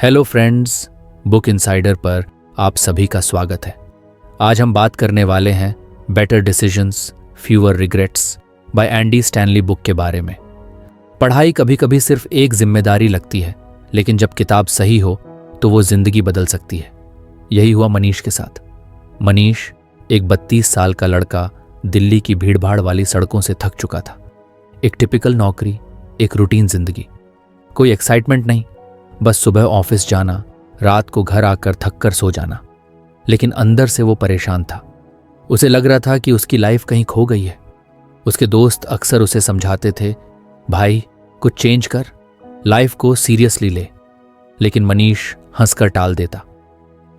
Hello friends, book insider पर आप सभी का स्वागत है। आज हम बात करने वाले हैं better decisions fewer regrets by Andy Stanley book के बारे में। पढ़ाई कभी कभी सिर्फ एक जिम्मेदारी लगती है, लेकिन जब किताब सही हो तो वो जिंदगी बदल सकती है। यही हुआ मनीष के साथ। मनीष एक 32 साल का लड़का दिल्ली की भीड़भाड़ वाली सड़कों से थक चुका था। एक टिपिकल नौकरी, एक रूटीन जिंदगी, कोई एक्साइटमेंट नहीं, बस सुबह ऑफिस जाना, रात को घर आकर थक कर सो जाना। लेकिन अंदर से वो परेशान था। उसे लग रहा था कि उसकी लाइफ कहीं खो गई है। उसके दोस्त अक्सर उसे समझाते थे, भाई कुछ चेंज कर, लाइफ को सीरियसली ले। लेकिन मनीष हंसकर टाल देता,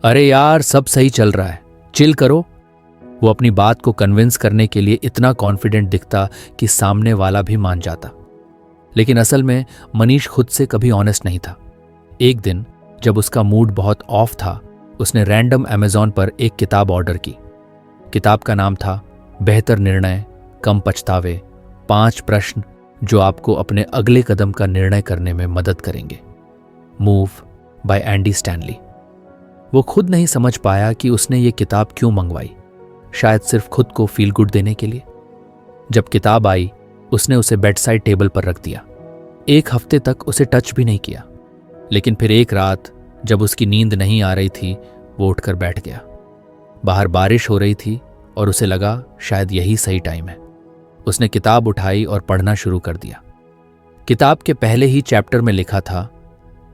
अरे यार सब सही चल रहा है, चिल करो। वो अपनी बात को कन्विंस करने के लिए इतना कॉन्फिडेंट दिखता कि सामने वाला भी मान जाता। लेकिन असल में मनीष खुद से कभी ऑनेस्ट नहीं था। एक दिन जब उसका मूड बहुत ऑफ था, उसने रैंडम अमेज़ॉन पर एक किताब ऑर्डर की। किताब का नाम था बेहतर निर्णय कम पछतावे, 5 प्रश्न जो आपको अपने अगले कदम का निर्णय करने में मदद करेंगे। Move by Andy Stanley. वो खुद नहीं समझ पाया कि उसने ये किताब क्यों मंगवाई। शायद सिर्फ खुद को फील गुड देने के लिए। जब किताब आई, उसने उसे बेड साइड टेबल पर रख दिया। एक हफ्ते तक उसे टच भी नहीं किया। लेकिन फिर एक रात जब उसकी नींद नहीं आ रही थी, वो उठकर बैठ गया। बाहर बारिश हो रही थी और उसे लगा शायद यही सही टाइम है। उसने किताब उठाई और पढ़ना शुरू कर दिया। किताब के पहले ही चैप्टर में लिखा था,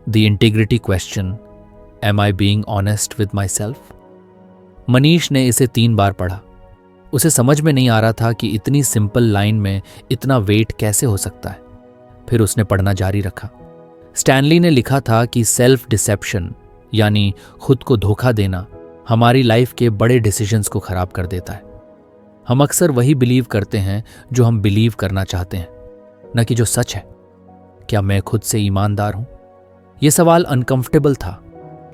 the integrity question, am I being honest with myself. Manish ने इसे 3 बार पढ़ा। उसे समझ में नहीं आ रहा था कि इतनी सिंपल लाइन में इतना वेट कैसे हो सकता है। फिर उसने पढ़ना जारी रखा। स्टैनली ने लिखा था कि सेल्फ डिसेप्शन यानी खुद को धोखा देना हमारी लाइफ के बड़े डिसीजंस को खराब कर देता है। हम अक्सर वही बिलीव करते हैं जो हम बिलीव करना चाहते हैं, न कि जो सच है। क्या मैं खुद से ईमानदार हूं? यह सवाल अनकंफर्टेबल था,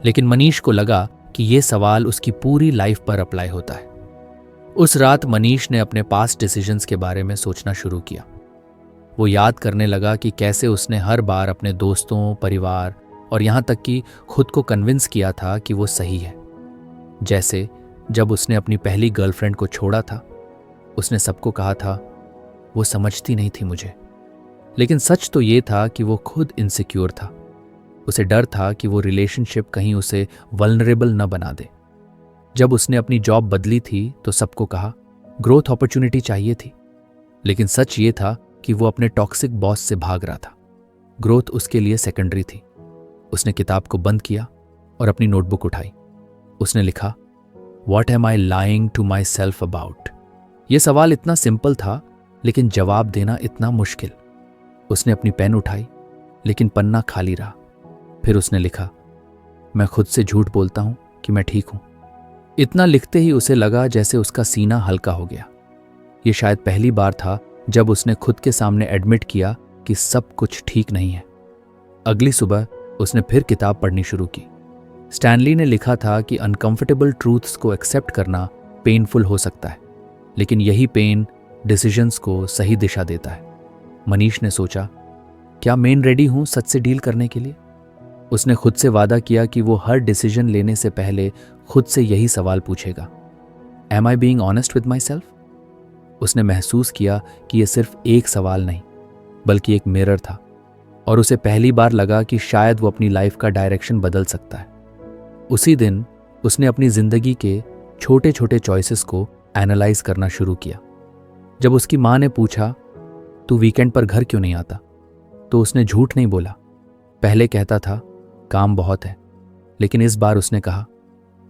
लेकिन मनीष को लगा कि यह सवाल उसकी पूरी लाइफ पर अप्लाई होता है। उस रात मनीष ने अपने पास्ट डिसीजंस के बारे में सोचना शुरू किया। वो याद करने लगा कि कैसे उसने हर बार अपने दोस्तों, परिवार और यहाँ तक कि खुद को कन्विंस किया था कि वो सही है। जैसे जब उसने अपनी पहली गर्लफ्रेंड को छोड़ा था, उसने सबको कहा था वो समझती नहीं थी मुझे। लेकिन सच तो ये था कि वो खुद इनसिक्योर था। उसे डर था कि वो रिलेशनशिप कहीं उसे वल्नरेबल न बना दे। जब उसने अपनी जॉब बदली थी तो सबको कहा ग्रोथ अपॉर्चुनिटी चाहिए थी। लेकिन सच ये था कि वो अपने टॉक्सिक बॉस से भाग रहा था। ग्रोथ उसके लिए सेकेंडरी थी। उसने किताब को बंद किया और अपनी नोटबुक उठाई। उसने लिखा, what am I lying to myself about. यह सवाल इतना सिंपल था, लेकिन जवाब देना इतना मुश्किल। उसने अपनी पेन उठाई, लेकिन पन्ना खाली रहा। फिर उसने लिखा, मैं खुद से झूठ बोलता हूं कि मैं ठीक हूं। इतना लिखते ही उसे लगा जैसे उसका सीना हल्का हो गया। यह शायद पहली बार था जब उसने खुद के सामने एडमिट किया कि सब कुछ ठीक नहीं है। अगली सुबह उसने फिर किताब पढ़नी शुरू की। स्टैनली ने लिखा था कि अनकंफर्टेबल ट्रूथ्स को एक्सेप्ट करना पेनफुल हो सकता है, लेकिन यही पेन डिसीजंस को सही दिशा देता है। मनीष ने सोचा, क्या मैं रेडी हूं सच से डील करने के लिए? उसने खुद से वादा किया कि वो हर डिसीजन लेने से पहले खुद से यही सवाल पूछेगा, am I being honest with myself? उसने महसूस किया कि यह सिर्फ एक सवाल नहीं, बल्कि एक मिरर था, और उसे पहली बार लगा कि शायद वो अपनी लाइफ का डायरेक्शन बदल सकता है। उसी दिन उसने अपनी जिंदगी के छोटे छोटे चॉइसेस को एनालाइज करना शुरू किया। जब उसकी माँ ने पूछा, तू वीकेंड पर घर क्यों नहीं आता, तो उसने झूठ नहीं बोला। पहले कहता था काम बहुत है, लेकिन इस बार उसने कहा,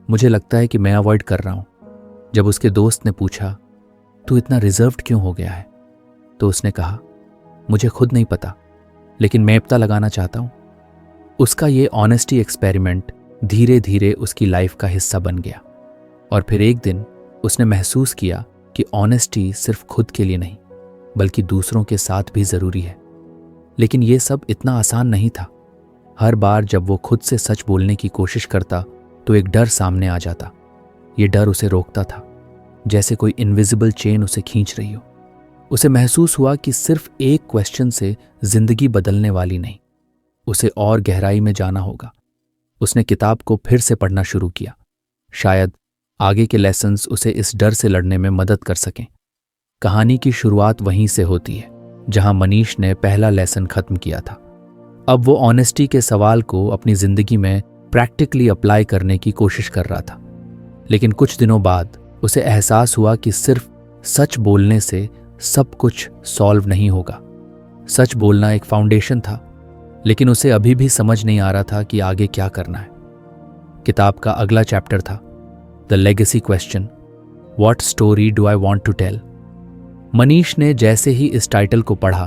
मुझे लगता है कि मैं अवॉइड कर रहा हूं। जब उसके दोस्त ने पूछा, तू इतना रिजर्व्ड क्यों हो गया है, तो उसने कहा, मुझे खुद नहीं पता, लेकिन मैं पता लगाना चाहता हूं। उसका ये ऑनेस्टी एक्सपेरिमेंट धीरे धीरे उसकी लाइफ का हिस्सा बन गया। और फिर एक दिन उसने महसूस किया कि ऑनेस्टी सिर्फ खुद के लिए नहीं, बल्कि दूसरों के साथ भी जरूरी है। लेकिन यह सब इतना आसान नहीं था। हर बार जब वो खुद से सच बोलने की कोशिश करता तो एक डर सामने आ जाता। ये डर उसे रोकता था, जैसे कोई इनविजिबल चेन उसे खींच रही हो। उसे महसूस हुआ कि सिर्फ एक क्वेश्चन से जिंदगी बदलने वाली नहीं, उसे और गहराई में जाना होगा। उसने किताब को फिर से पढ़ना शुरू किया। शायद आगे के लेसन्स उसे इस डर से लड़ने में मदद कर सकें। कहानी की शुरुआत वहीं से होती है जहां मनीष ने पहला लेसन खत्म किया था। अब वो ऑनेस्टी के सवाल को अपनी जिंदगी में प्रैक्टिकली अप्लाई करने की कोशिश कर रहा था। लेकिन कुछ दिनों बाद उसे एहसास हुआ कि सिर्फ सच बोलने से सब कुछ सॉल्व नहीं होगा। सच बोलना एक फाउंडेशन था, लेकिन उसे अभी भी समझ नहीं आ रहा था कि आगे क्या करना है। किताब का अगला चैप्टर था the legacy question, what story do I want to tell. Manish ने जैसे ही इस टाइटल को पढ़ा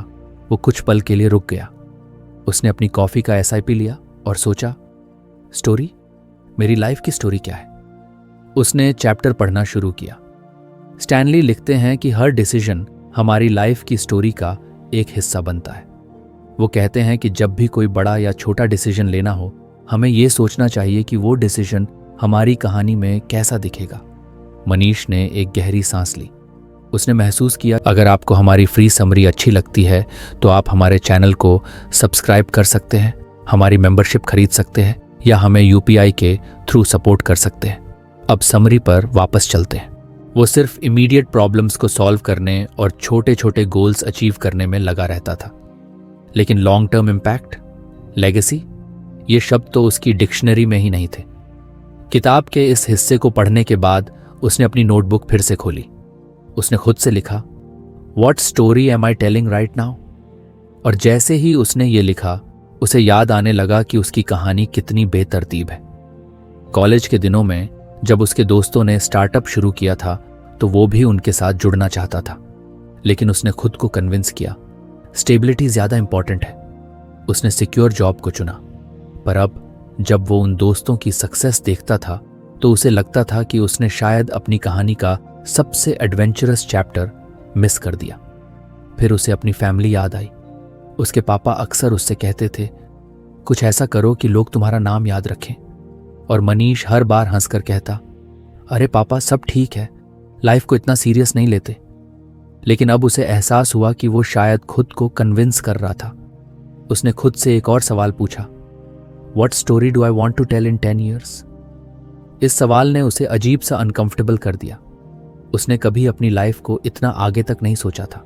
वो कुछ पल के लिए रुक गया। उसने अपनी कॉफी का SIP लिया और सोचा, स्टोरी, मेरी लाइफ की स्टोरी क्या है। उसने चैप्टर पढ़ना शुरू किया। स्टैनली लिखते हैं कि हर डिसीजन हमारी लाइफ की स्टोरी का एक हिस्सा बनता है। वो कहते हैं कि जब भी कोई बड़ा या छोटा डिसीजन लेना हो, हमें ये सोचना चाहिए कि वो डिसीजन हमारी कहानी में कैसा दिखेगा। मनीष ने एक गहरी सांस ली। उसने महसूस किया, अगर आपको हमारी फ्री समरी अच्छी लगती है तो आप हमारे चैनल को सब्सक्राइब कर सकते हैं, हमारी मेंबरशिप खरीद सकते हैं या हमें UPI के थ्रू सपोर्ट कर सकते हैं। अब समरी पर वापस चलते हैं। वो सिर्फ इमीडिएट प्रॉब्लम्स को सॉल्व करने और छोटे छोटे गोल्स अचीव करने में लगा रहता था, लेकिन लॉन्ग टर्म इम्पैक्ट, लेगेसी, ये शब्द तो उसकी डिक्शनरी में ही नहीं थे। किताब के इस हिस्से को पढ़ने के बाद उसने अपनी नोटबुक फिर से खोली। उसने खुद से लिखा, what story am I telling right now. और जैसे ही उसने ये लिखा, उसे याद आने लगा कि उसकी कहानी कितनी बेतरतीब है। कॉलेज के दिनों में जब उसके दोस्तों ने स्टार्टअप शुरू किया था तो वो भी उनके साथ जुड़ना चाहता था, लेकिन उसने खुद को कन्विंस किया स्टेबिलिटी ज्यादा इंपॉर्टेंट है। उसने सिक्योर जॉब को चुना। पर अब जब वो उन दोस्तों की सक्सेस देखता था तो उसे लगता था कि उसने शायद अपनी कहानी का सबसे एडवेंचरस चैप्टर मिस कर दिया। फिर उसे अपनी फैमिली याद आई। उसके पापा अक्सर उससे कहते थे, कुछ ऐसा करो कि लोग तुम्हारा नाम याद रखें। और मनीष हर बार हंसकर कहता, अरे पापा, सब ठीक है, लाइफ को इतना सीरियस नहीं लेते। लेकिन अब उसे एहसास हुआ कि वो शायद खुद को कन्विंस कर रहा था। उसने खुद से एक और सवाल पूछा, what story do I want to tell in 10 years। इस सवाल ने उसे अजीब सा अनकंफर्टेबल कर दिया। उसने कभी अपनी लाइफ को इतना आगे तक नहीं सोचा था।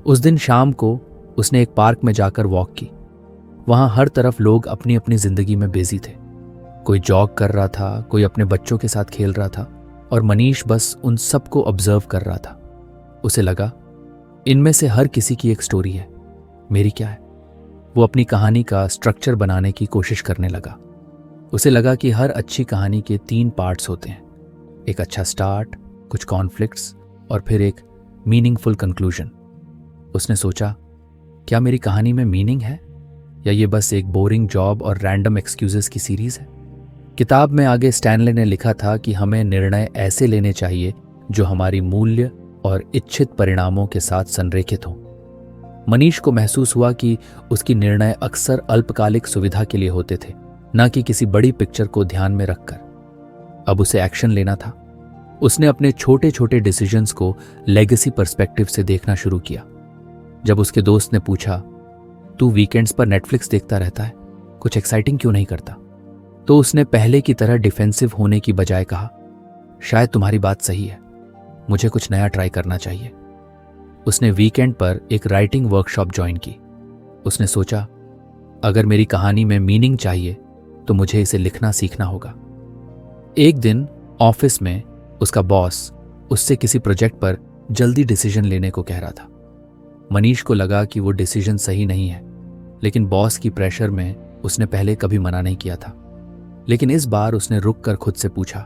उस दिन शाम को उसने एक पार्क में जाकर वॉक की। वहां हर तरफ लोग अपनी अपनी जिंदगी में बिजी थे। कोई जॉग कर रहा था, कोई अपने बच्चों के साथ खेल रहा था और मनीष बस उन सबको ऑब्जर्व कर रहा था। उसे लगा, इनमें से हर किसी की एक स्टोरी है, मेरी क्या है। वो अपनी कहानी का स्ट्रक्चर बनाने की कोशिश करने लगा। उसे लगा कि हर अच्छी कहानी के 3 पार्ट्स होते हैं, एक अच्छा स्टार्ट, कुछ कॉन्फ्लिक्ट्स और फिर एक मीनिंगफुल कंक्लूजन। उसने सोचा, क्या मेरी कहानी में मीनिंग है या ये बस एक बोरिंग जॉब और रैंडम एक्सक्यूजेस की सीरीज है। किताब में आगे स्टैनले ने लिखा था कि हमें निर्णय ऐसे लेने चाहिए जो हमारी मूल्य और इच्छित परिणामों के साथ संरेखित हों। मनीष को महसूस हुआ कि उसकी निर्णय अक्सर अल्पकालिक सुविधा के लिए होते थे, न कि किसी बड़ी पिक्चर को ध्यान में रखकर। अब उसे एक्शन लेना था। उसने अपने छोटे छोटे डिसीजंस को लेगेसी पर्सपेक्टिव से देखना शुरू किया। जब उसके दोस्त ने पूछा, तू वीकेंड्स पर नेटफ्लिक्स देखता रहता है, कुछ एक्साइटिंग क्यों नहीं करता, तो उसने पहले की तरह डिफेंसिव होने की बजाय कहा, शायद तुम्हारी बात सही है, मुझे कुछ नया ट्राई करना चाहिए। उसने वीकेंड पर एक राइटिंग वर्कशॉप ज्वाइन की। उसने सोचा, अगर मेरी कहानी में मीनिंग चाहिए तो मुझे इसे लिखना सीखना होगा। एक दिन ऑफिस में उसका बॉस उससे किसी प्रोजेक्ट पर जल्दी डिसीजन लेने को कह रहा था। मनीष को लगा कि वो डिसीजन सही नहीं है, लेकिन बॉस की प्रेशर में उसने पहले कभी मना नहीं किया था। लेकिन इस बार उसने रुक कर खुद से पूछा,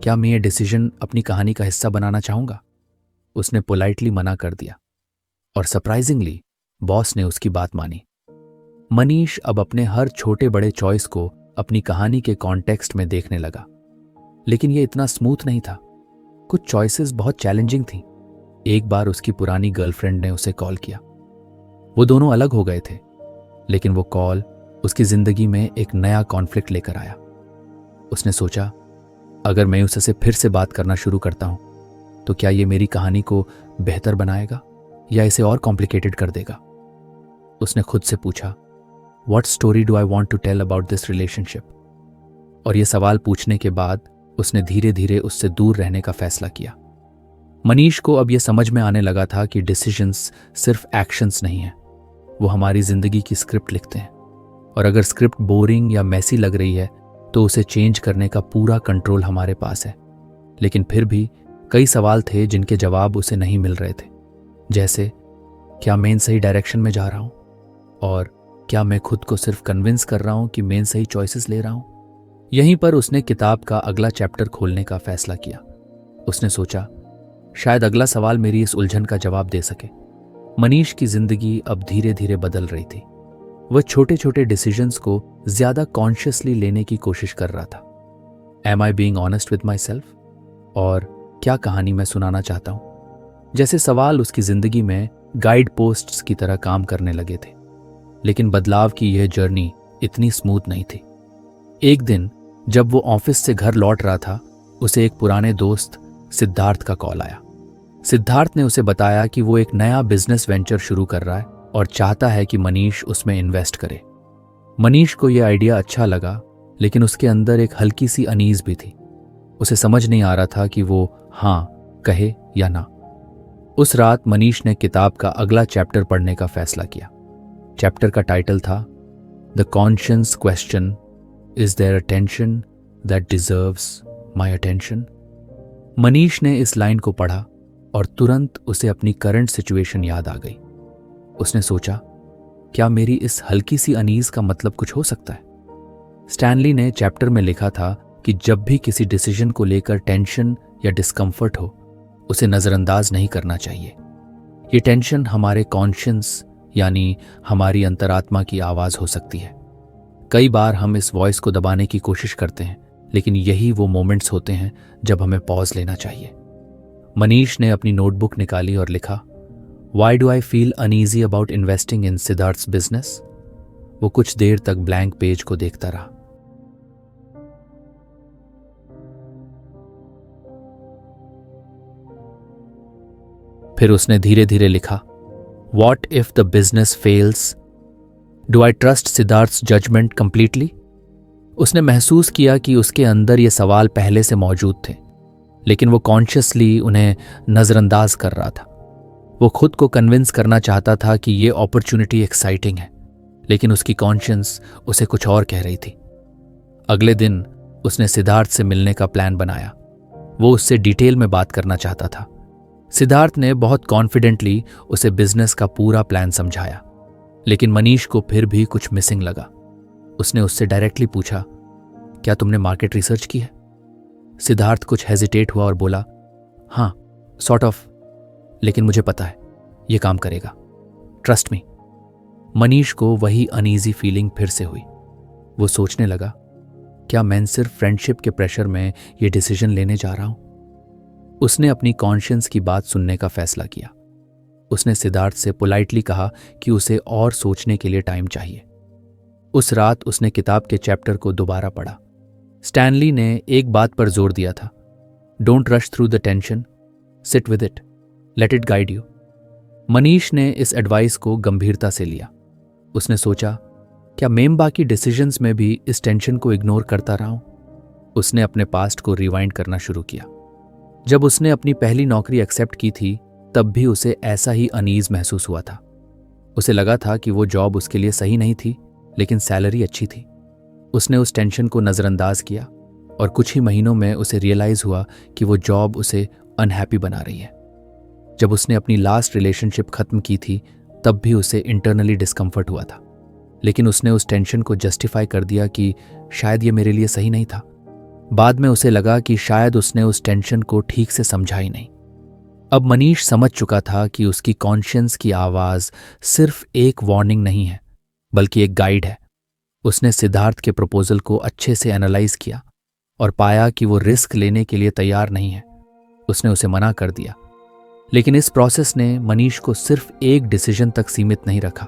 क्या मैं ये डिसीजन अपनी कहानी का हिस्सा बनाना चाहूंगा। उसने पोलाइटली मना कर दिया और सरप्राइजिंगली बॉस ने उसकी बात मानी। मनीष अब अपने हर छोटे बड़े चॉइस को अपनी कहानी के कॉन्टेक्स्ट में देखने लगा। लेकिन यह इतना स्मूथ नहीं था। कुछ चॉइसेस बहुत चैलेंजिंग थी। एक बार उसकी पुरानी गर्लफ्रेंड ने उसे कॉल किया। वो दोनों अलग हो गए थे, लेकिन वो कॉल उसकी जिंदगी में एक नया कॉन्फ्लिक्ट लेकर आया। उसने सोचा, अगर मैं उससे फिर से बात करना शुरू करता हूं तो क्या ये मेरी कहानी को बेहतर बनाएगा या इसे और कॉम्प्लिकेटेड कर देगा। उसने खुद से पूछा, what story do I want to tell about this relationship. और ये सवाल पूछने के बाद उसने धीरे धीरे उससे दूर रहने का फैसला किया। मनीष को अब यह समझ में आने लगा था कि डिसीजंस सिर्फ एक्शंस नहीं हैं, वो हमारी जिंदगी की स्क्रिप्ट लिखते हैं, और अगर स्क्रिप्ट बोरिंग या मैसी लग रही है तो उसे चेंज करने का पूरा कंट्रोल हमारे पास है। लेकिन फिर भी कई सवाल थे जिनके जवाब उसे नहीं मिल रहे थे, जैसे क्या मैं सही डायरेक्शन में जा रहा हूं, और क्या मैं खुद को सिर्फ कन्विंस कर रहा हूं कि मैं सही चॉइसेस ले रहा हूं। यहीं पर उसने किताब का अगला चैप्टर खोलने का फैसला किया। उसने सोचा, शायद अगला सवाल मेरी इस उलझन का जवाब दे सके। मनीष की जिंदगी अब धीरे धीरे बदल रही थी। वह छोटे छोटे डिसीजंस को ज्यादा कॉन्शियसली लेने की कोशिश कर रहा था। Am I being honest with myself, और क्या कहानी मैं सुनाना चाहता हूं। जैसे सवाल उसकी जिंदगी में गाइड पोस्ट्स की तरह काम करने लगे थे। लेकिन बदलाव की यह जर्नी इतनी स्मूथ नहीं थी। एक दिन जब वो ऑफिस से घर लौट रहा था, उसे एक पुराने दोस्त सिद्धार्थ का कॉल आया। सिद्धार्थ ने उसे बताया कि वो एक नया बिजनेस वेंचर शुरू कर रहा है और चाहता है कि मनीष उसमें इन्वेस्ट करे। मनीष को यह आइडिया अच्छा लगा, लेकिन उसके अंदर एक हल्की सी अनीज भी थी। उसे समझ नहीं आ रहा था कि वो हाँ कहे या ना। उस रात मनीष ने किताब का अगला चैप्टर पढ़ने का फैसला किया। चैप्टर का टाइटल था the conscious question, is there a tension that deserves my attention. Manish ने इस लाइन को पढ़ा और तुरंत उसे अपनी करंट सिचुएशन याद आ गई। उसने सोचा, क्या मेरी इस हल्की सी अनीज का मतलब कुछ हो सकता है? स्टैनली ने चैप्टर में लिखा था कि जब भी किसी डिसीजन को लेकर टेंशन या डिस्कंफर्ट हो, उसे नजरअंदाज नहीं करना चाहिए। ये टेंशन हमारे कॉन्शियस यानी हमारी अंतरात्मा की आवाज हो सकती है। कई बार हम इस वॉइस को दबाने की कोशिश करते हैं, लेकिन यही वो मोमेंट्स होते हैं जब हमें पॉज लेना चाहिए। मनीष ने अपनी नोटबुक निकाली और लिखा, why do I feel uneasy about investing in Siddharth's business. वो कुछ देर तक ब्लैंक पेज को देखता रहा। फिर उसने धीरे धीरे लिखा, what if the business fails, do I trust Siddharth's judgement completely. उसने महसूस किया कि उसके अंदर ये सवाल पहले से मौजूद थे, लेकिन वो कॉन्शियसली उन्हें नजरअंदाज कर रहा था। वो खुद को कन्विंस करना चाहता था कि ये अपॉर्चुनिटी एक्साइटिंग है, लेकिन उसकी कॉन्शियंस उसे कुछ और कह रही थी। अगले दिन उसने सिद्धार्थ से मिलने का प्लान बनाया। वो उससे डिटेल में बात करना चाहता था। सिद्धार्थ ने बहुत कॉन्फिडेंटली उसे बिजनेस का पूरा प्लान समझाया, लेकिन मनीष को फिर भी कुछ मिसिंग लगा। उसने उससे डायरेक्टली पूछा, क्या तुमने मार्केट रिसर्च की है? सिद्धार्थ कुछ हेजिटेट हुआ और बोला, हाँ सॉर्ट ऑफ, लेकिन मुझे पता है ये काम करेगा, ट्रस्ट मी। मनीष को वही अनईजी फीलिंग फिर से हुई। वो सोचने लगा, क्या मैं सिर्फ फ्रेंडशिप के प्रेशर में ये डिसीजन लेने जा रहा हूं? उसने अपनी कॉन्शियंस की बात सुनने का फैसला किया। उसने सिद्धार्थ से पोलाइटली कहा कि उसे और सोचने के लिए टाइम चाहिए। उस रात उसने किताब के चैप्टर को दोबारा पढ़ा। स्टैनली ने एक बात पर जोर दिया था, don't rush through the tension, sit with it, let it guide you. Manish ने इस एडवाइस को गंभीरता से लिया। उसने सोचा, क्या मैं बाकी डिसीजंस में भी इस टेंशन को इग्नोर करता रहा हूं? उसने अपने पास्ट को रिवाइंड करना शुरू किया। जब उसने अपनी पहली नौकरी एक्सेप्ट की थी, तब भी उसे ऐसा ही अनईज महसूस हुआ था। उसे लगा था कि वो जॉब उसके लिए सही नहीं थी, लेकिन सैलरी अच्छी थी। उसने उस टेंशन को नज़रअंदाज किया और कुछ ही महीनों में उसे रियलाइज हुआ कि वो जॉब उसे अनहैप्पी बना रही है। जब उसने अपनी लास्ट रिलेशनशिप खत्म की थी, तब भी उसे इंटरनली डिस्कम्फर्ट हुआ था, लेकिन उसने उस टेंशन को जस्टिफाई कर दिया कि शायद ये मेरे लिए सही नहीं था। बाद में उसे लगा कि शायद उसने उस टेंशन को ठीक से समझा ही नहीं। अब मनीष समझ चुका था कि उसकी कॉन्शियंस की आवाज सिर्फ एक वार्निंग नहीं है, बल्कि एक गाइड है। उसने सिद्धार्थ के प्रपोजल को अच्छे से एनालाइज किया और पाया कि वो रिस्क लेने के लिए तैयार नहीं है। उसने उसे मना कर दिया, लेकिन इस प्रोसेस ने मनीष को सिर्फ एक डिसीजन तक सीमित नहीं रखा।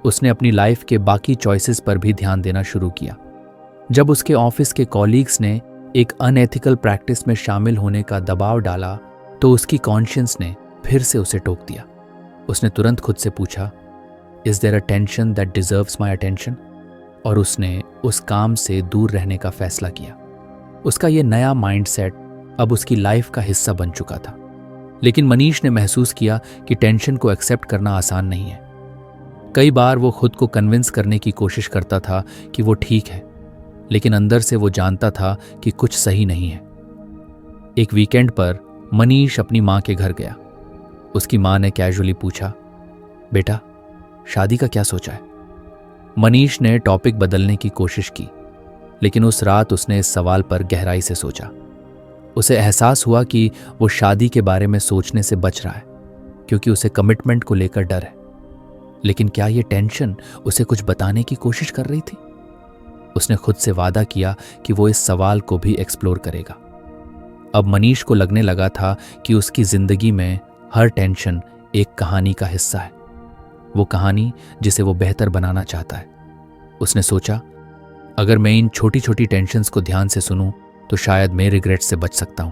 उसने अपनी लाइफ के बाकी चॉइसेस पर भी ध्यान देना शुरू किया। जब उसके ऑफिस के कॉलीग्स ने एक अनएथिकल प्रैक्टिस में शामिल होने का दबाव डाला, तो उसकी कॉन्शियंस ने फिर से उसे टोक दिया। उसने तुरंत खुद से पूछा, is there a tension that deserves my attention? और उसने उस काम से दूर रहने का फैसला किया। उसका ये नया माइंडसेट अब उसकी लाइफ का हिस्सा बन चुका था। लेकिन मनीष ने महसूस किया कि टेंशन को एक्सेप्ट करना आसान नहीं है। कई बार वो खुद को कन्विंस करने की कोशिश करता था कि वो ठीक है, लेकिन अंदर से वो जानता था कि कुछ सही नहीं है। एक वीकेंड पर मनीष अपनी माँ के घर गया। उसकी माँ ने कैजुअली पूछा, बेटा शादी का क्या सोचा है? मनीष ने टॉपिक बदलने की कोशिश की, लेकिन उस रात उसने इस सवाल पर गहराई से सोचा। उसे एहसास हुआ कि वो शादी के बारे में सोचने से बच रहा है क्योंकि उसे कमिटमेंट को लेकर डर है। लेकिन क्या ये टेंशन उसे कुछ बताने की कोशिश कर रही थी? उसने खुद से वादा किया कि वो इस सवाल को भी एक्सप्लोर करेगा। अब मनीष को लगने लगा था कि उसकी जिंदगी में हर टेंशन एक कहानी का हिस्सा है, वो कहानी जिसे वो बेहतर बनाना चाहता है। उसने सोचा, अगर मैं इन छोटी छोटी टेंशन्स को ध्यान से सुनूं तो शायद मैं रिग्रेट से बच सकता हूं।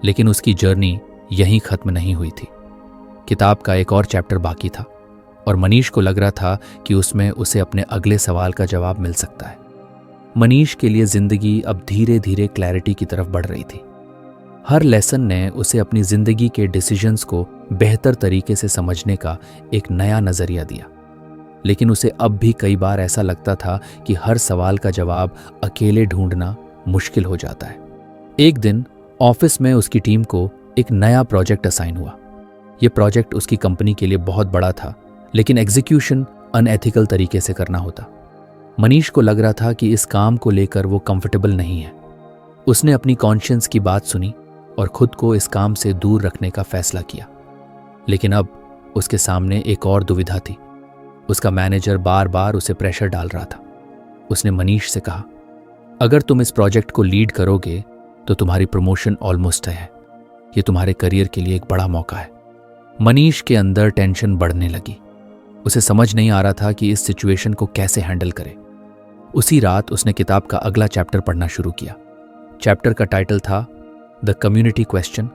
लेकिन उसकी जर्नी यहीं खत्म नहीं हुई थी। किताब का एक और चैप्टर बाकी था और मनीष को लग रहा था कि उसमें उसे अपने अगले सवाल का जवाब मिल सकता है। मनीष के लिए जिंदगी अब धीरे धीरे क्लैरिटी की तरफ बढ़ रही थी। हर लेसन ने उसे अपनी जिंदगी के डिसीजंस को बेहतर तरीके से समझने का एक नया नजरिया दिया। लेकिन उसे अब भी कई बार ऐसा लगता था कि हर सवाल का जवाब अकेले ढूंढना मुश्किल हो जाता है। एक दिन ऑफिस में उसकी टीम को एक नया प्रोजेक्ट असाइन हुआ। यह प्रोजेक्ट उसकी कंपनी के लिए बहुत बड़ा था, लेकिन एग्जीक्यूशन अनएथिकल तरीके से करना होता। मनीष को लग रहा था कि इस काम को लेकर वो कंफर्टेबल नहीं है। उसने अपनी कॉन्शियंस की बात सुनी और खुद को इस काम से दूर रखने का फैसला किया। लेकिन अब उसके सामने एक और दुविधा थी। उसका मैनेजर बार बार उसे प्रेशर डाल रहा था। उसने मनीष से कहा, अगर तुम इस प्रोजेक्ट को लीड करोगे तो तुम्हारी प्रमोशन ऑलमोस्ट है। ये तुम्हारे करियर के लिए एक बड़ा मौका है। मनीष के अंदर टेंशन बढ़ने लगी। उसे समझ नहीं आ रहा था कि इस सिचुएशन को कैसे हैंडल करे। उसी रात उसने किताब का अगला चैप्टर पढ़ना शुरू किया। चैप्टर का टाइटल था the community question,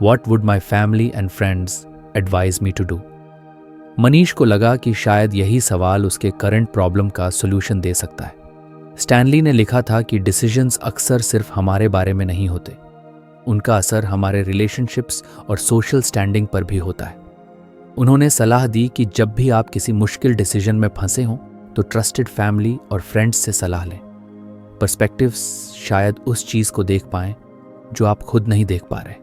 what would my family and friends advise me to do. Manish को लगा कि शायद यही सवाल उसके करंट प्रॉब्लम का सोल्यूशन दे सकता है। स्टैनली ने लिखा था कि डिसीजंस अक्सर सिर्फ हमारे बारे में नहीं होते, उनका असर हमारे रिलेशनशिप्स और सोशल स्टैंडिंग पर भी होता है। उन्होंने सलाह दी कि जब भी आप किसी मुश्किल डिसीजन में फंसे हों तो ट्रस्टेड फैमिली और फ्रेंड्स से सलाह लें। पर्सपेक्टिव्स शायद उस चीज को देख पाएं जो आप खुद नहीं देख पा रहे।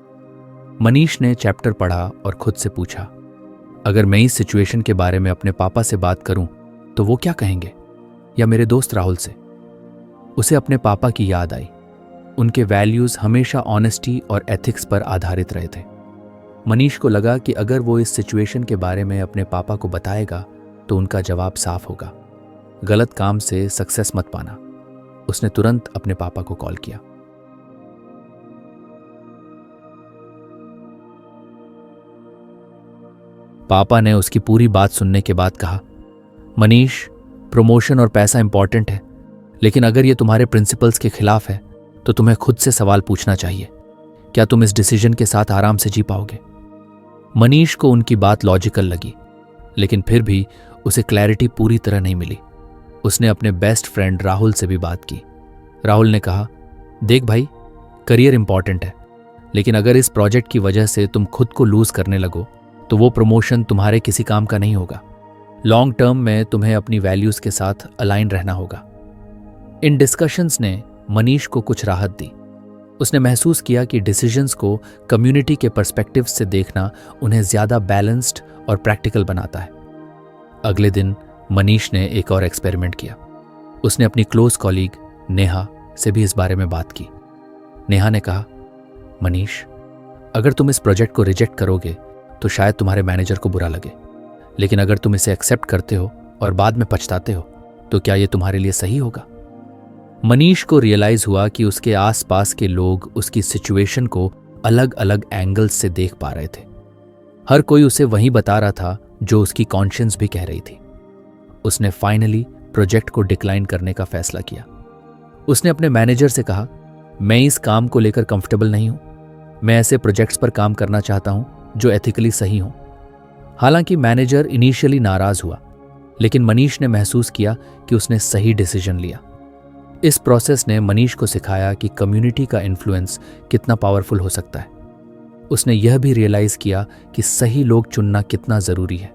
मनीष ने चैप्टर पढ़ा और खुद से पूछा, अगर मैं इस सिचुएशन के बारे में अपने पापा से बात करूं तो वो क्या कहेंगे, या मेरे दोस्त राहुल से। उसे अपने पापा की याद आई। उनके वैल्यूज हमेशा ऑनेस्टी और एथिक्स पर आधारित रहे थे। मनीष को लगा कि अगर वो इस सिचुएशन के बारे में अपने पापा को बताएगा तो उनका जवाब साफ होगा, गलत काम से सक्सेस मत पाना। उसने तुरंत अपने पापा को कॉल किया। पापा ने उसकी पूरी बात सुनने के बाद कहा, मनीष, प्रमोशन और पैसा इंपॉर्टेंट है, लेकिन अगर ये तुम्हारे प्रिंसिपल्स के खिलाफ है तो तुम्हें खुद से सवाल पूछना चाहिए, क्या तुम इस डिसीजन के साथ आराम से जी पाओगे? मनीष को उनकी बात लॉजिकल लगी, लेकिन फिर भी उसे क्लैरिटी पूरी तरह नहीं मिली। उसने अपने बेस्ट फ्रेंड राहुल से भी बात की। राहुल ने कहा, देख भाई, करियर इंपॉर्टेंट है, लेकिन अगर इस प्रोजेक्ट की वजह से तुम खुद को लूज करने लगो तो वो प्रमोशन तुम्हारे किसी काम का नहीं होगा। लॉन्ग टर्म में तुम्हें अपनी वैल्यूज के साथ अलाइन रहना होगा। इन डिस्कशंस ने मनीष को कुछ राहत दी। उसने महसूस किया कि डिसीजंस को कम्युनिटी के पर्सपेक्टिव से देखना उन्हें ज्यादा बैलेंस्ड और प्रैक्टिकल बनाता है। अगले दिन मनीष ने एक और एक्सपेरिमेंट किया। उसने अपनी क्लोज कॉलीग नेहा से भी इस बारे में बात की। नेहा ने कहा, मनीष, अगर तुम इस प्रोजेक्ट को रिजेक्ट करोगे तो शायद तुम्हारे मैनेजर को बुरा लगे, लेकिन अगर तुम इसे एक्सेप्ट करते हो और बाद में पछताते हो तो क्या ये तुम्हारे लिए सही होगा? मनीष को रियलाइज हुआ कि उसके आसपास के लोग उसकी सिचुएशन को अलग अलग एंगल्स से देख पा रहे थे। हर कोई उसे वही बता रहा था जो उसकी कॉन्शियंस भी कह रही थी। उसने फाइनली प्रोजेक्ट को डिक्लाइन करने का फैसला किया। उसने अपने मैनेजर से कहा, मैं इस काम को लेकर कंफर्टेबल नहीं हूं। मैं ऐसे प्रोजेक्ट्स पर काम करना चाहता हूं जो एथिकली सही हों। हालांकि मैनेजर इनिशियली नाराज हुआ, लेकिन मनीष ने महसूस किया कि उसने सही डिसीजन लिया। इस प्रोसेस ने मनीष को सिखाया कि कम्युनिटी का इन्फ्लुएंस कितना पावरफुल हो सकता है। उसने यह भी रियलाइज किया कि सही लोग चुनना कितना ज़रूरी है।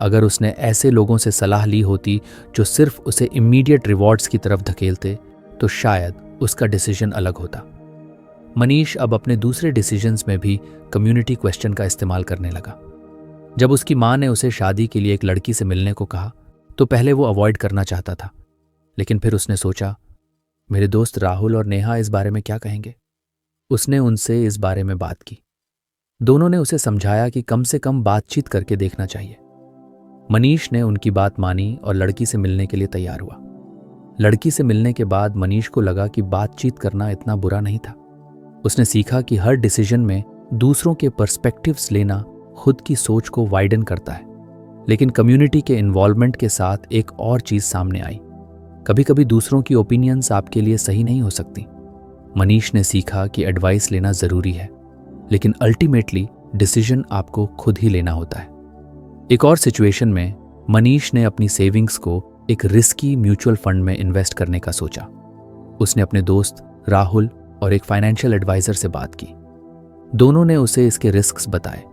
अगर उसने ऐसे लोगों से सलाह ली होती जो सिर्फ उसे इमीडिएट रिवॉर्ड्स की तरफ धकेलते, तो शायद उसका डिसीजन अलग होता। मनीष अब अपने दूसरे डिसीजंस में भी कम्युनिटी क्वेश्चन का इस्तेमाल करने लगा। जब उसकी माँ ने उसे शादी के लिए एक लड़की से मिलने को कहा, तो पहले वो अवॉइड करना चाहता था, लेकिन फिर उसने सोचा, मेरे दोस्त राहुल और नेहा इस बारे में क्या कहेंगे। उसने उनसे इस बारे में बात की। दोनों ने उसे समझाया कि कम से कम बातचीत करके देखना चाहिए। मनीष ने उनकी बात मानी और लड़की से मिलने के लिए तैयार हुआ। लड़की से मिलने के बाद मनीष को लगा कि बातचीत करना इतना बुरा नहीं था। उसने सीखा कि हर डिसीजन में दूसरों के पर्सपेक्टिव्स लेना खुद की सोच को वाइडन करता है। लेकिन कम्युनिटी के इन्वॉल्वमेंट के साथ एक और चीज सामने आई। कभी कभी दूसरों की ओपिनियंस आपके लिए सही नहीं हो सकती। मनीष ने सीखा कि एडवाइस लेना जरूरी है, लेकिन अल्टीमेटली डिसीजन आपको खुद ही लेना होता है। एक और सिचुएशन में मनीष ने अपनी सेविंग्स को एक रिस्की म्यूचुअल फंड में इन्वेस्ट करने का सोचा। उसने अपने दोस्त राहुल और एक फाइनेंशियल एडवाइजर से बात की। दोनों ने उसे इसके रिस्क्स बताए,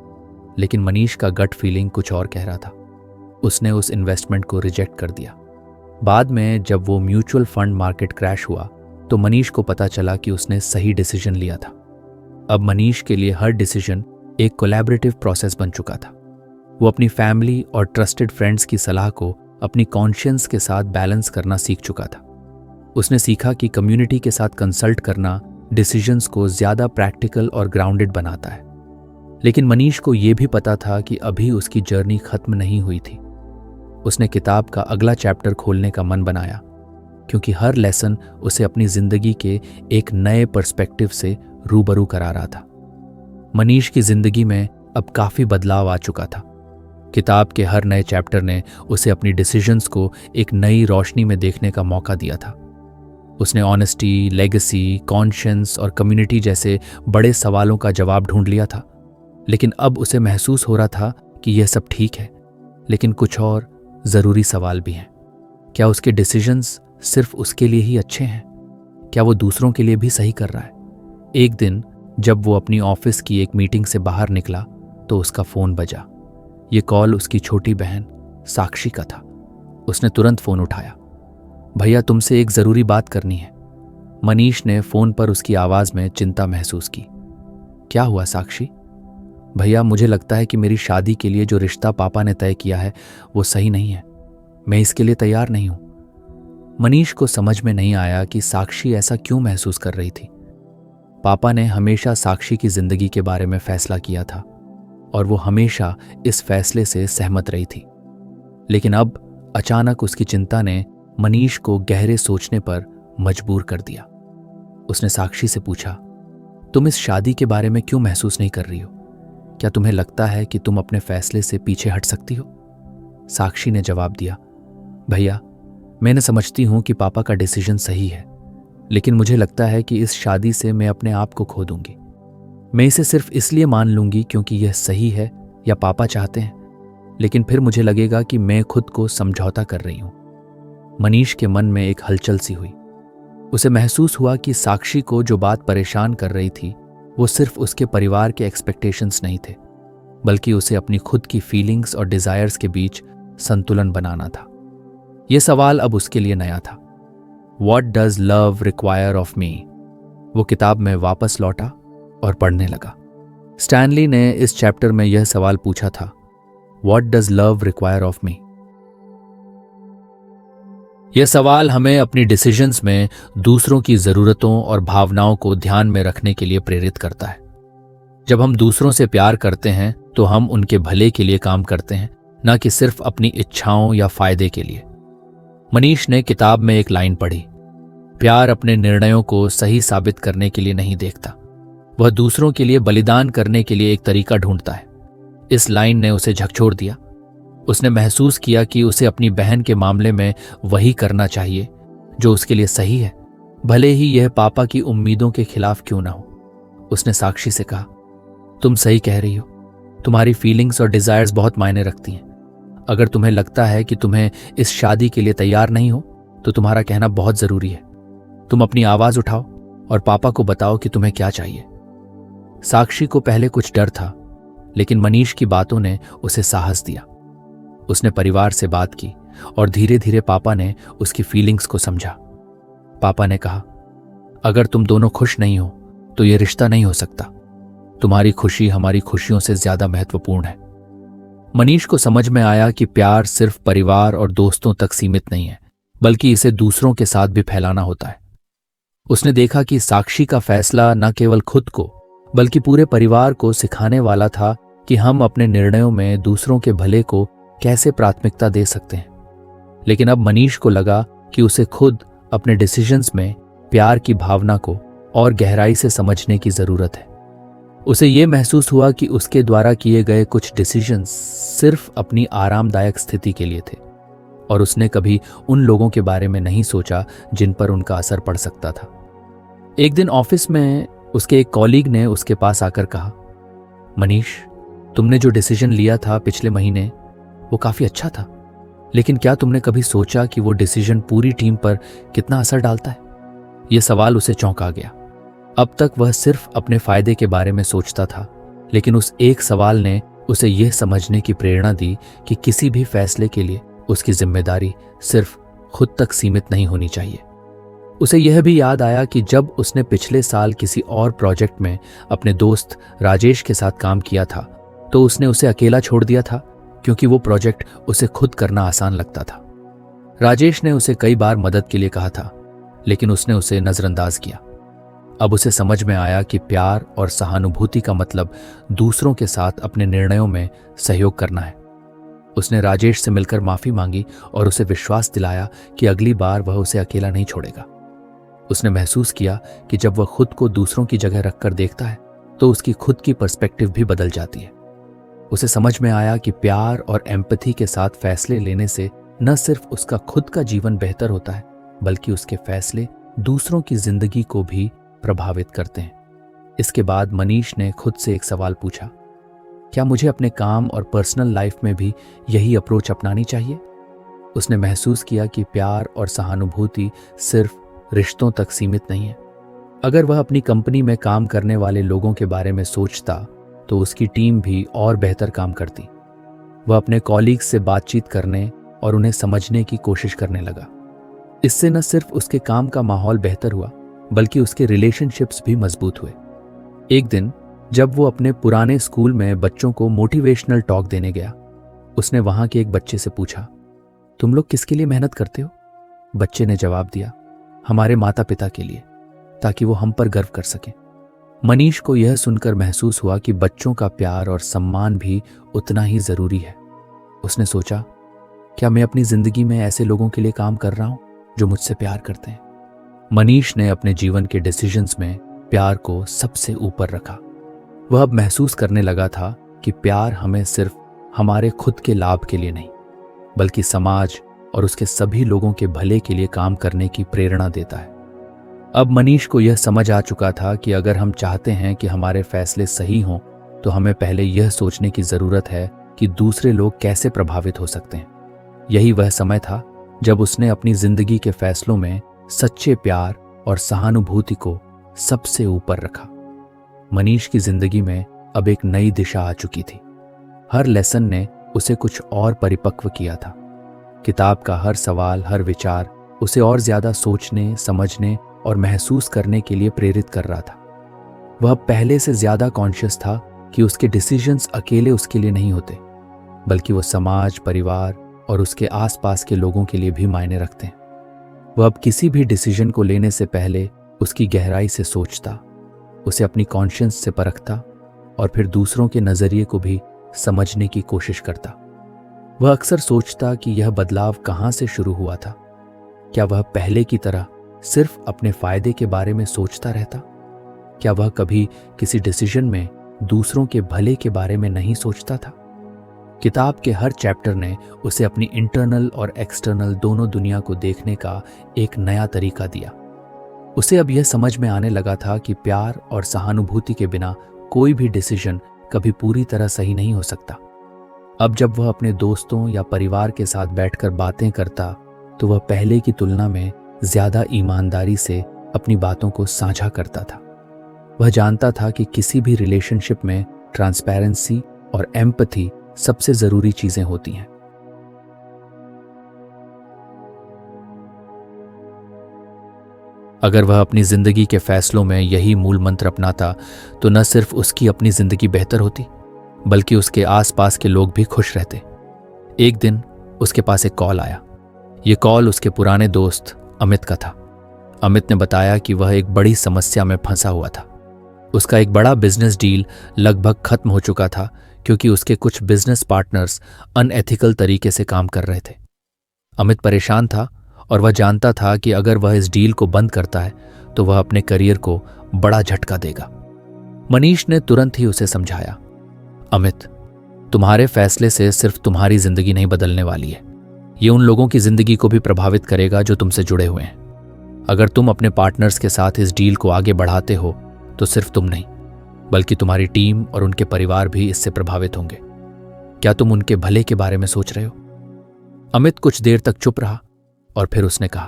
लेकिन मनीष का गट फीलिंग कुछ और कह रहा था। उसने उस इन्वेस्टमेंट को रिजेक्ट कर दिया। बाद में जब वो म्यूचुअल फंड मार्केट क्रैश हुआ, तो मनीष को पता चला कि उसने सही डिसीजन लिया था। अब मनीष के लिए हर डिसीजन एक कोलैबोरेटिव प्रोसेस बन चुका था। वो अपनी फैमिली और ट्रस्टेड फ्रेंड्स की सलाह को अपनी कॉन्शियंस के साथ बैलेंस करना सीख चुका था। उसने सीखा कि कम्युनिटी के साथ कंसल्ट करना डिसीजंस को ज्यादा प्रैक्टिकल और ग्राउंडेड बनाता है। लेकिन मनीष को यह भी पता था कि अभी उसकी जर्नी खत्म नहीं हुई थी। उसने किताब का अगला चैप्टर खोलने का मन बनाया, क्योंकि हर लेसन उसे अपनी जिंदगी के एक नए पर्सपेक्टिव से रूबरू करा रहा था। मनीष की जिंदगी में अब काफी बदलाव आ चुका था। किताब के हर नए चैप्टर ने उसे अपनी डिसीजंस को एक नई रोशनी में देखने का मौका दिया था। उसने ऑनेस्टी, लेगेसी, कॉन्शियंस और कम्युनिटी जैसे बड़े सवालों का जवाब ढूंढ लिया था। लेकिन अब उसे महसूस हो रहा था कि यह सब ठीक है, लेकिन कुछ और जरूरी सवाल भी हैं। क्या उसके डिसीजंस सिर्फ उसके लिए ही अच्छे हैं? क्या वो दूसरों के लिए भी सही कर रहा है? एक दिन जब वो अपनी ऑफिस की एक मीटिंग से बाहर निकला, तो उसका फोन बजा। ये कॉल उसकी छोटी बहन साक्षी का था। उसने तुरंत फोन उठाया। भैया, तुमसे एक जरूरी बात करनी है। मनीष ने फोन पर उसकी आवाज में चिंता महसूस की। क्या हुआ साक्षी? भैया, मुझे लगता है कि मेरी शादी के लिए जो रिश्ता पापा ने तय किया है वो सही नहीं है। मैं इसके लिए तैयार नहीं हूं। मनीष को समझ में नहीं आया कि साक्षी ऐसा क्यों महसूस कर रही थी। पापा ने हमेशा साक्षी की जिंदगी के बारे में फैसला किया था और वो हमेशा इस फैसले से सहमत रही थी। लेकिन अब अचानक उसकी चिंता ने मनीष को गहरे सोचने पर मजबूर कर दिया। उसने साक्षी से पूछा, तुम इस शादी के बारे में क्यों महसूस नहीं कर रही हो? क्या तुम्हें लगता है कि तुम अपने फैसले से पीछे हट सकती हो? साक्षी ने जवाब दिया, भैया, मैं समझती हूं कि पापा का डिसीजन सही है, लेकिन मुझे लगता है कि इस शादी से मैं अपने आप को खो दूंगी। मैं इसे सिर्फ इसलिए मान लूंगी क्योंकि यह सही है या पापा चाहते हैं, लेकिन फिर मुझे लगेगा कि मैं खुद को समझौता कर रही हूं। मनीष के मन में एक हलचल सी हुई। उसे महसूस हुआ कि साक्षी को जो बात परेशान कर रही थी वो सिर्फ उसके परिवार के एक्सपेक्टेशंस नहीं थे, बल्कि उसे अपनी खुद की फीलिंग्स और डिजायर्स के बीच संतुलन बनाना था। यह सवाल अब उसके लिए नया था। What does love require of me? वो किताब में वापस लौटा और पढ़ने लगा। स्टैनली ने इस चैप्टर में यह सवाल पूछा था, What does love require of me? यह सवाल हमें अपनी डिसीजंस में दूसरों की जरूरतों और भावनाओं को ध्यान में रखने के लिए प्रेरित करता है। जब हम दूसरों से प्यार करते हैं तो हम उनके भले के लिए काम करते हैं, न कि सिर्फ अपनी इच्छाओं या फायदे के लिए। मनीष ने किताब में एक लाइन पढ़ी, प्यार अपने निर्णयों को सही साबित करने के लिए नहीं देखता, वह दूसरों के लिए बलिदान करने के लिए एक तरीका ढूंढता है। इस लाइन ने उसे झकझोर दिया। उसने महसूस किया कि उसे अपनी बहन के मामले में वही करना चाहिए जो उसके लिए सही है, भले ही यह पापा की उम्मीदों के खिलाफ क्यों ना हो। उसने साक्षी से कहा, तुम सही कह रही हो, तुम्हारी फीलिंग्स और डिजायर्स बहुत मायने रखती हैं। अगर तुम्हें लगता है कि तुम्हें इस शादी के लिए तैयार नहीं हो तो तुम्हारा कहना बहुत जरूरी है। तुम अपनी आवाज उठाओ और पापा को बताओ कि तुम्हें क्या चाहिए। साक्षी को पहले कुछ डर था, लेकिन मनीष की बातों ने उसे साहस दिया। उसने परिवार से बात की और धीरे धीरे पापा ने उसकी फीलिंग्स को समझा। पापा ने कहा, अगर तुम दोनों खुश नहीं हो तो यह रिश्ता नहीं हो सकता। तुम्हारी खुशी हमारी खुशियों से ज्यादा महत्वपूर्ण है। मनीष को समझ में आया कि प्यार सिर्फ परिवार और दोस्तों तक सीमित नहीं है, बल्कि इसे दूसरों के साथ भी फैलाना होता है। उसने देखा कि साक्षी का फैसला न केवल खुद को बल्कि पूरे परिवार को सिखाने वाला था कि हम अपने निर्णयों में दूसरों के भले को कैसे प्राथमिकता दे सकते हैं। लेकिन अब मनीष को लगा कि उसे खुद अपने डिसीजंस में प्यार की भावना को और गहराई से समझने की जरूरत है। उसे यह महसूस हुआ कि उसके द्वारा किए गए कुछ डिसीजंस सिर्फ अपनी आरामदायक स्थिति के लिए थे और उसने कभी उन लोगों के बारे में नहीं सोचा जिन पर उनका असर पड़ सकता था। एक दिन ऑफिस में उसके एक कॉलीग ने उसके पास आकर कहा, मनीष, तुमने जो डिसीजन लिया था पिछले महीने वो काफी अच्छा था, लेकिन क्या तुमने कभी सोचा कि वो डिसीजन पूरी टीम पर कितना असर डालता है? यह सवाल उसे चौंका गया। अब तक वह सिर्फ अपने फायदे के बारे में सोचता था, लेकिन उस एक सवाल ने उसे यह समझने की प्रेरणा दी कि किसी भी फैसले के लिए उसकी जिम्मेदारी सिर्फ खुद तक सीमित नहीं होनी चाहिए। उसे यह भी याद आया कि जब उसने पिछले साल किसी और प्रोजेक्ट में अपने दोस्त राजेश के साथ काम किया था तो उसने उसे अकेला छोड़ दिया था, क्योंकि वो प्रोजेक्ट उसे खुद करना आसान लगता था। राजेश ने उसे कई बार मदद के लिए कहा था, लेकिन उसने उसे नजरअंदाज किया। अब उसे समझ में आया कि प्यार और सहानुभूति का मतलब दूसरों के साथ अपने निर्णयों में सहयोग करना है। उसने राजेश से मिलकर माफी मांगी और उसे विश्वास दिलाया कि अगली बार वह उसे अकेला नहीं छोड़ेगा। उसने महसूस किया कि जब वह खुद को दूसरों की जगह रखकर देखता है तो उसकी खुद की पर्सपेक्टिव भी बदल जाती है। उसे समझ में आया कि प्यार और एम्पैथी के साथ फैसले लेने से न सिर्फ उसका खुद का जीवन बेहतर होता है, बल्कि उसके फैसले दूसरों की जिंदगी को भी प्रभावित करते हैं। इसके बाद मनीष ने खुद से एक सवाल पूछा, क्या मुझे अपने काम और पर्सनल लाइफ में भी यही अप्रोच अपनानी चाहिए? उसने महसूस किया कि प्यार और सहानुभूति सिर्फ रिश्तों तक सीमित नहीं है। अगर वह अपनी कंपनी में काम करने वाले लोगों के बारे में सोचता तो उसकी टीम भी और बेहतर काम करती। वह अपने कॉलीग्स से बातचीत करने और उन्हें समझने की कोशिश करने लगा। इससे न सिर्फ उसके काम का माहौल बेहतर हुआ, बल्कि उसके रिलेशनशिप्स भी मजबूत हुए। एक दिन जब वो अपने पुराने स्कूल में बच्चों को मोटिवेशनल टॉक देने गया, उसने वहां के एक बच्चे से पूछा, तुम लोग किसके लिए मेहनत करते हो? बच्चे ने जवाब दिया, हमारे माता पिता के लिए, ताकि वो हम पर गर्व कर सकें। मनीष को यह सुनकर महसूस हुआ कि बच्चों का प्यार और सम्मान भी उतना ही जरूरी है। उसने सोचा, क्या मैं अपनी जिंदगी में ऐसे लोगों के लिए काम कर रहा हूं जो मुझसे प्यार करते हैं? मनीष ने अपने जीवन के डिसीजंस में प्यार को सबसे ऊपर रखा। वह अब महसूस करने लगा था कि प्यार हमें सिर्फ हमारे खुद के लाभ के लिए नहीं, बल्कि समाज और उसके सभी लोगों के भले के लिए काम करने की प्रेरणा देता है। अब मनीष को यह समझ आ चुका था कि अगर हम चाहते हैं कि हमारे फैसले सही हों तो हमें पहले यह सोचने की जरूरत है कि दूसरे लोग कैसे प्रभावित हो सकते हैं। यही वह समय था जब उसने अपनी जिंदगी के फैसलों में सच्चे प्यार और सहानुभूति को सबसे ऊपर रखा। मनीष की जिंदगी में अब एक नई दिशा आ चुकी थी। हर लेसन ने उसे कुछ और परिपक्व किया था। किताब का हर सवाल, हर विचार उसे और ज्यादा सोचने, समझने और महसूस करने के लिए प्रेरित कर रहा था। वह पहले से ज्यादा कॉन्शियस था कि उसके डिसीजंस अकेले उसके लिए नहीं होते, बल्कि वो समाज, परिवार और उसके आसपास के लोगों के लिए भी मायने रखते हैं। वह अब किसी भी डिसीजन को लेने से पहले उसकी गहराई से सोचता, उसे अपनी कॉन्शियंस से परखता और फिर दूसरों के नजरिए को भी समझने की कोशिश करता। वह अक्सर सोचता कि यह बदलाव कहाँ से शुरू हुआ था। क्या वह पहले की तरह सिर्फ अपने फायदे के बारे में सोचता रहता? क्या वह कभी किसी डिसीजन में दूसरों के भले के बारे में नहीं सोचता था? किताब के हर चैप्टर ने उसे अपनी इंटरनल और एक्सटर्नल दोनों दुनिया को देखने का एक नया तरीका दिया। उसे अब यह समझ में आने लगा था कि प्यार और सहानुभूति के बिना कोई भी डिसीजन कभी पूरी तरह सही नहीं हो सकता। अब जब वह अपने दोस्तों या परिवार के साथ बैठकर बातें करता तो वह पहले की तुलना में ज्यादा ईमानदारी से अपनी बातों को साझा करता था। वह जानता था कि किसी भी रिलेशनशिप में ट्रांसपेरेंसी और एम्पैथी सबसे जरूरी चीजें होती हैं। अगर वह अपनी जिंदगी के फैसलों में यही मूल मंत्र अपनाता तो न सिर्फ उसकी अपनी जिंदगी बेहतर होती बल्कि उसके आसपास के लोग भी खुश रहते। एक दिन उसके पास एक कॉल आया। ये कॉल उसके पुराने दोस्त अमित का था। अमित ने बताया कि वह एक बड़ी समस्या में फंसा हुआ था। उसका एक बड़ा बिजनेस डील लगभग खत्म हो चुका था क्योंकि उसके कुछ बिजनेस पार्टनर्स अनएथिकल तरीके से काम कर रहे थे। अमित परेशान था और वह जानता था कि अगर वह इस डील को बंद करता है तो वह अपने करियर को बड़ा झटका देगा। मनीष ने तुरंत ही उसे समझाया, अमित, तुम्हारे फैसले से सिर्फ तुम्हारी जिंदगी नहीं बदलने वाली है, ये उन लोगों की जिंदगी को भी प्रभावित करेगा जो तुमसे जुड़े हुए हैं। अगर तुम अपने पार्टनर्स के साथ इस डील को आगे बढ़ाते हो तो सिर्फ तुम नहीं बल्कि तुम्हारी टीम और उनके परिवार भी इससे प्रभावित होंगे। क्या तुम उनके भले के बारे में सोच रहे हो? अमित कुछ देर तक चुप रहा और फिर उसने कहा,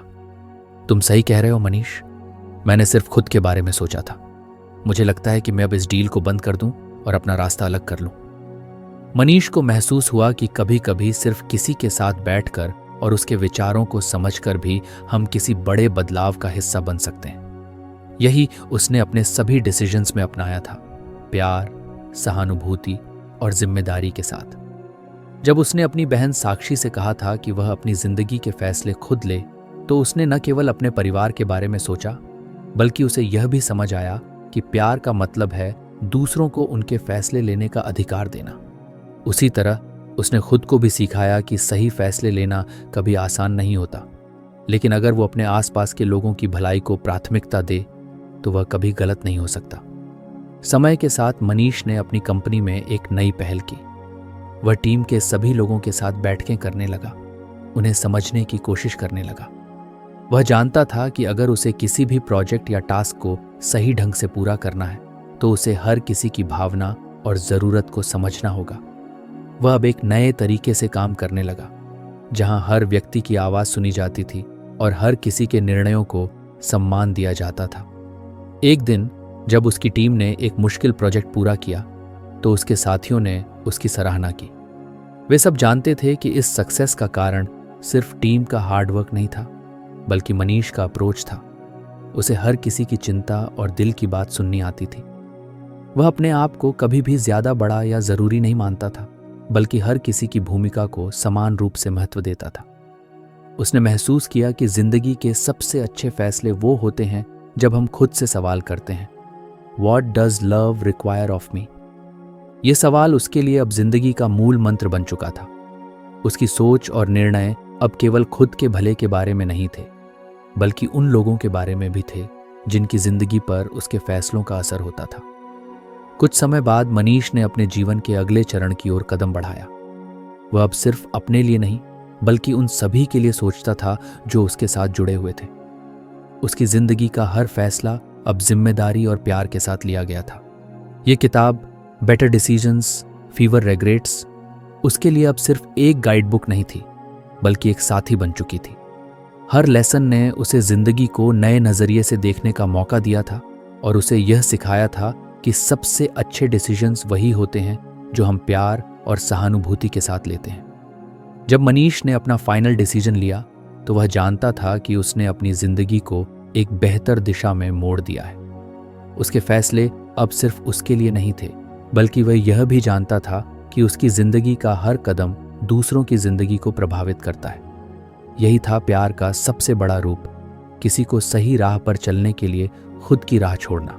तुम सही कह रहे हो मनीष, मैंने सिर्फ खुद के बारे में सोचा था। मुझे लगता है कि मैं अब इस डील को बंद कर दूं और अपना रास्ता अलग कर लूं। मनीष को महसूस हुआ कि कभी कभी सिर्फ किसी के साथ बैठकर और उसके विचारों को समझकर भी हम किसी बड़े बदलाव का हिस्सा बन सकते हैं। यही उसने अपने सभी डिसीजंस में अपनाया था, प्यार, सहानुभूति और जिम्मेदारी के साथ। जब उसने अपनी बहन साक्षी से कहा था कि वह अपनी जिंदगी के फैसले खुद ले तो उसने न केवल अपने परिवार के बारे में सोचा बल्कि उसे यह भी समझ आया कि प्यार का मतलब है दूसरों को उनके फैसले लेने का अधिकार देना। उसी तरह उसने खुद को भी सिखाया कि सही फैसले लेना कभी आसान नहीं होता, लेकिन अगर वो अपने आसपास के लोगों की भलाई को प्राथमिकता दे तो वह कभी गलत नहीं हो सकता। समय के साथ मनीष ने अपनी कंपनी में एक नई पहल की। वह टीम के सभी लोगों के साथ बैठकें करने लगा, उन्हें समझने की कोशिश करने लगा। वह जानता था कि अगर उसे किसी भी प्रोजेक्ट या टास्क को सही ढंग से पूरा करना है तो उसे हर किसी की भावना और ज़रूरत को समझना होगा। वह अब एक नए तरीके से काम करने लगा, जहां हर व्यक्ति की आवाज़ सुनी जाती थी और हर किसी के निर्णयों को सम्मान दिया जाता था। एक दिन जब उसकी टीम ने एक मुश्किल प्रोजेक्ट पूरा किया तो उसके साथियों ने उसकी सराहना की। वे सब जानते थे कि इस सक्सेस का कारण सिर्फ टीम का हार्डवर्क नहीं था बल्कि मनीष का अप्रोच था। उसे हर किसी की चिंता और दिल की बात सुननी आती थी। वह अपने आप को कभी भी ज्यादा बड़ा या जरूरी नहीं मानता था बल्कि हर किसी की भूमिका को समान रूप से महत्व देता था। उसने महसूस किया कि जिंदगी के सबसे अच्छे फैसले वो होते हैं जब हम खुद से सवाल करते हैं, What does love require of me? ये सवाल उसके लिए अब जिंदगी का मूल मंत्र बन चुका था। उसकी सोच और निर्णय अब केवल खुद के भले के बारे में नहीं थे बल्कि उन लोगों के बारे में भी थे जिनकी जिंदगी पर उसके फैसलों का असर होता था। कुछ समय बाद मनीष ने अपने जीवन के अगले चरण की ओर कदम बढ़ाया। वह अब सिर्फ अपने लिए नहीं बल्कि उन सभी के लिए सोचता था जो उसके साथ जुड़े हुए थे। उसकी जिंदगी का हर फैसला अब जिम्मेदारी और प्यार के साथ लिया गया था। ये किताब बेटर डिसीजंस, फीवर रिग्रेट्स उसके लिए अब सिर्फ एक गाइड बुक नहीं थी बल्कि एक साथी बन चुकी थी। हर लेसन ने उसे जिंदगी को नए नजरिए से देखने का मौका दिया था और उसे यह सिखाया था कि सबसे अच्छे डिसीजंस वही होते हैं जो हम प्यार और सहानुभूति के साथ लेते हैं। जब मनीष ने अपना फाइनल डिसीजन लिया तो वह जानता था कि उसने अपनी जिंदगी को एक बेहतर दिशा में मोड़ दिया है। उसके फैसले अब सिर्फ उसके लिए नहीं थे बल्कि वह यह भी जानता था कि उसकी जिंदगी का हर कदम दूसरों की जिंदगी को प्रभावित करता है। यही था प्यार का सबसे बड़ा रूप, किसी को सही राह पर चलने के लिए खुद की राह छोड़ना।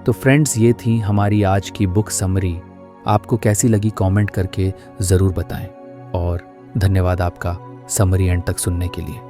तो फ्रेंड्स, ये थी हमारी आज की बुक समरी। आपको कैसी लगी कमेंट करके ज़रूर बताएं और धन्यवाद आपका समरी एंड तक सुनने के लिए।